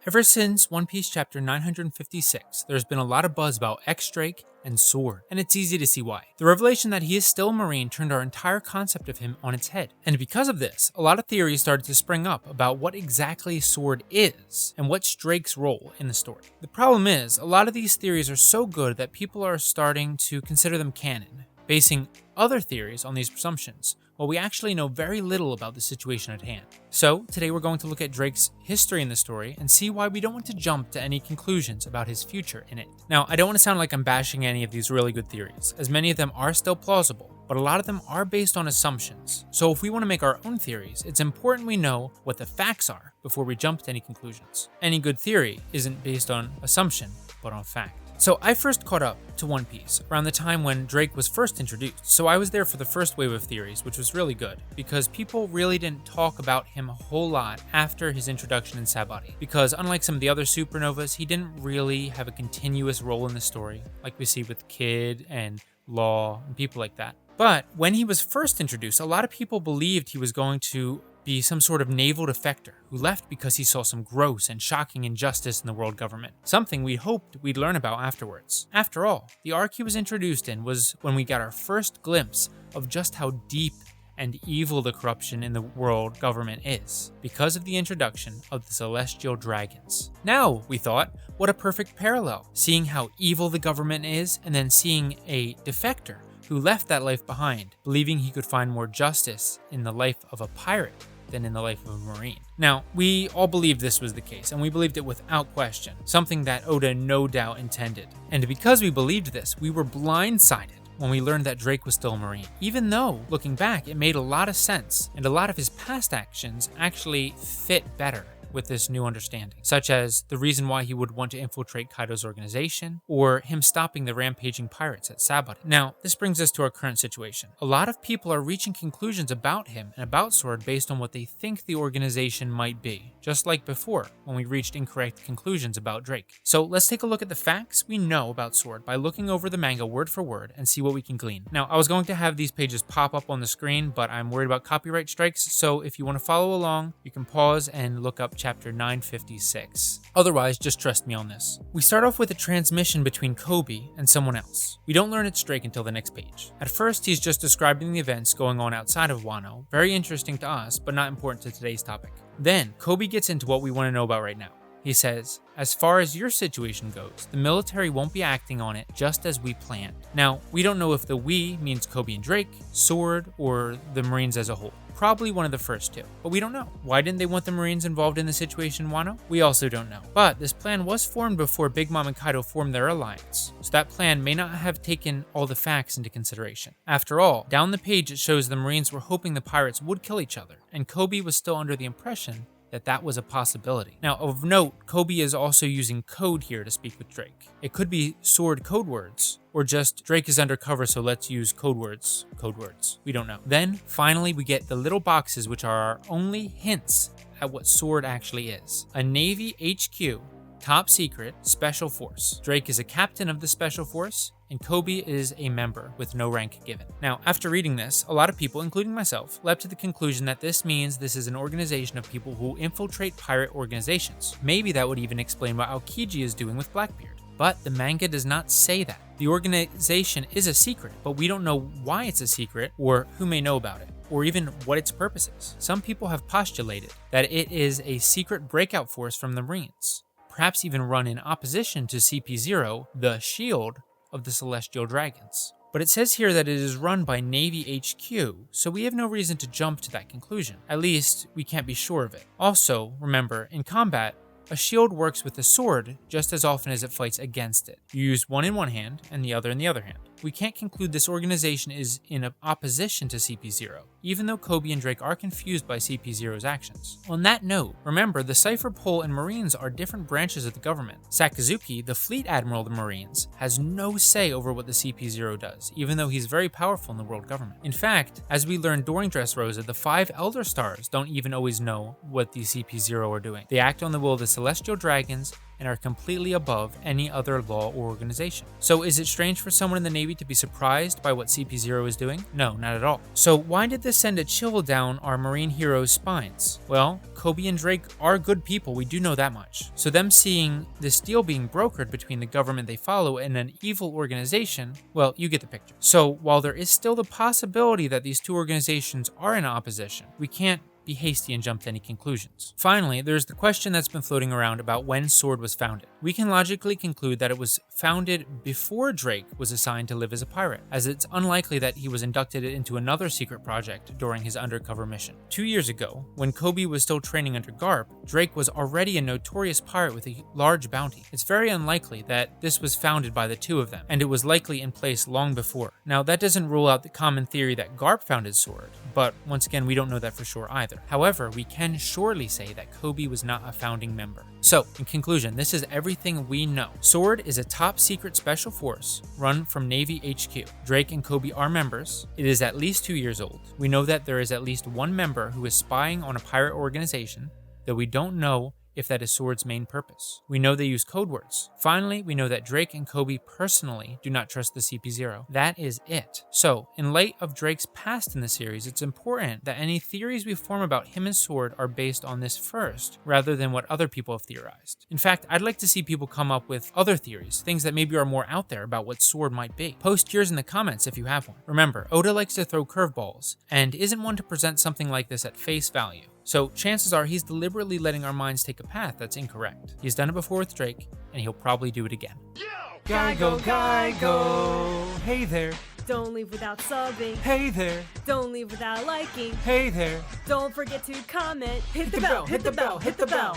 Ever since One Piece chapter 956, there's been a lot of buzz about X-Drake and Sword, and it's easy to see why. The revelation that he is still a Marine turned our entire concept of him on its head, and because of this, a lot of theories started to spring up about what exactly Sword is, and what's Drake's role in the story. The problem is, a lot of these theories are so good that people are starting to consider them canon, basing other theories on these presumptions, while we actually know very little about the situation at hand. So, today we're going to look at Drake's history in the story and see why we don't want to jump to any conclusions about his future in it. Now, I don't want to sound like I'm bashing any of these really good theories, as many of them are still plausible, but a lot of them are based on assumptions. So if we want to make our own theories, it's important we know what the facts are before we jump to any conclusions. Any good theory isn't based on assumption, but on fact. So I first caught up to One Piece around the time when Drake was first introduced, so I was there for the first wave of theories, which was really good, because people really didn't talk about him a whole lot after his introduction in Sabaody, because unlike some of the other supernovas, he didn't really have a continuous role in the story, like we see with Kid and Law and people like that. But when he was first introduced, a lot of people believed he was going to be some sort of naval defector who left because he saw some gross and shocking injustice in the world government, something we hoped we'd learn about afterwards. After all, the arc he was introduced in was when we got our first glimpse of just how deep and evil the corruption in the world government is, because of the introduction of the celestial dragons. Now, we thought, what a perfect parallel, seeing how evil the government is and then seeing a defector who left that life behind, believing he could find more justice in the life of a pirate than in the life of a Marine. Now, we all believed this was the case, and we believed it without question, something that Oda no doubt intended. And because we believed this, we were blindsided when we learned that Drake was still a Marine, even though, looking back, it made a lot of sense, and a lot of his past actions actually fit better with this new understanding, such as the reason why he would want to infiltrate Kaido's organization, or him stopping the rampaging pirates at Sabaody. Now, this brings us to our current situation. A lot of people are reaching conclusions about him and about Sword based on what they think the organization might be, just like before, when we reached incorrect conclusions about Drake. So let's take a look at the facts we know about Sword by looking over the manga word for word and see what we can glean. Now, I was going to have these pages pop up on the screen, but I'm worried about copyright strikes, so if you want to follow along, you can pause and look up chapter 956. Otherwise, just trust me on this. We start off with a transmission between Kobe and someone else. We don't learn it's Drake until the next page. At first, he's just describing the events going on outside of Wano, very interesting to us, but not important to today's topic. Then, Kobe gets into what we want to know about right now. He says, as far as your situation goes, the military won't be acting on it just as we planned. Now, we don't know if the we means Kobe and Drake, Sword, or the Marines as a whole. Probably one of the first two, but we don't know. Why didn't they want the Marines involved in the situation in Wano? We also don't know. But this plan was formed before Big Mom and Kaido formed their alliance, so that plan may not have taken all the facts into consideration. After all, down the page it shows the Marines were hoping the pirates would kill each other, and Kobe was still under the impression that was a possibility. Now, of note, Kobe is also using code here to speak with Drake. It could be Sword code words, or just Drake is undercover, so let's use code words. We don't know. Then, finally, we get the little boxes, which are our only hints at what Sword actually is. A Navy HQ, top secret, special force. Drake is a captain of the special force, and Kobe is a member with no rank given. Now, after reading this, a lot of people, including myself, leapt to the conclusion that this means this is an organization of people who infiltrate pirate organizations. Maybe that would even explain what Aokiji is doing with Blackbeard. But the manga does not say that. The organization is a secret, but we don't know why it's a secret, or who may know about it, or even what its purpose is. Some people have postulated that it is a secret breakout force from the Marines, perhaps even run in opposition to CP0, the shield of the Celestial Dragons. But it says here that it is run by Navy HQ, so we have no reason to jump to that conclusion. At least, we can't be sure of it. Also, remember, in combat, a shield works with a sword just as often as it fights against it. You use one in one hand and the other in the other hand. We can't conclude this organization is in opposition to CP0, even though Kobe and Drake are confused by CP0's actions. On that note, remember the Cypher Pole and Marines are different branches of the government. Sakazuki, the fleet admiral of the Marines, has no say over what the CP0 does, even though he's very powerful in the world government. In fact, as we learned during Dressrosa, the 5 Elder Stars don't even always know what the CP0 are doing. They act on the will of the Celestial Dragons and are completely above any other law or organization. So is it strange for someone in the Navy to be surprised by what CP0 is doing? No, not at all. So why did this send a chill down our Marine heroes' spines? Well, Kobe and Drake are good people, we do know that much. So them seeing this deal being brokered between the government they follow and an evil organization, well, you get the picture. So while there is still the possibility that these two organizations are in opposition, we can't be hasty and jump to any conclusions. Finally, there's the question that's been floating around about when SWORD was founded. We can logically conclude that it was founded before Drake was assigned to live as a pirate, as it's unlikely that he was inducted into another secret project during his undercover mission. 2 years ago, when Kobe was still training under Garp, Drake was already a notorious pirate with a large bounty. It's very unlikely that this was founded by the two of them, and it was likely in place long before. Now, that doesn't rule out the common theory that Garp founded SWORD, but once again, we don't know that for sure either. However, we can surely say that Kobe was not a founding member. So, in conclusion, this is everything we know. SWORD is a top secret special force run from Navy HQ. Drake and Kobe are members. It is at least 2 years old. We know that there is at least one member who is spying on a pirate organization, though we don't know if that is SWORD's main purpose. We know they use code words. Finally, we know that Drake and Kobe personally do not trust the CP0. That is it. So, in light of Drake's past in the series, it's important that any theories we form about him and SWORD are based on this first, rather than what other people have theorized. In fact, I'd like to see people come up with other theories, things that maybe are more out there about what SWORD might be. Post yours in the comments if you have one. Remember, Oda likes to throw curveballs, and isn't one to present something like this at face value. So chances are he's deliberately letting our minds take a path that's incorrect. He's done it before with Drake, and he'll probably do it again. Geigo. Hey there. Don't leave without subbing. Hey there. Don't leave without liking. Hey there. Don't forget to comment. Hit the bell, hit the bell, hit the bell.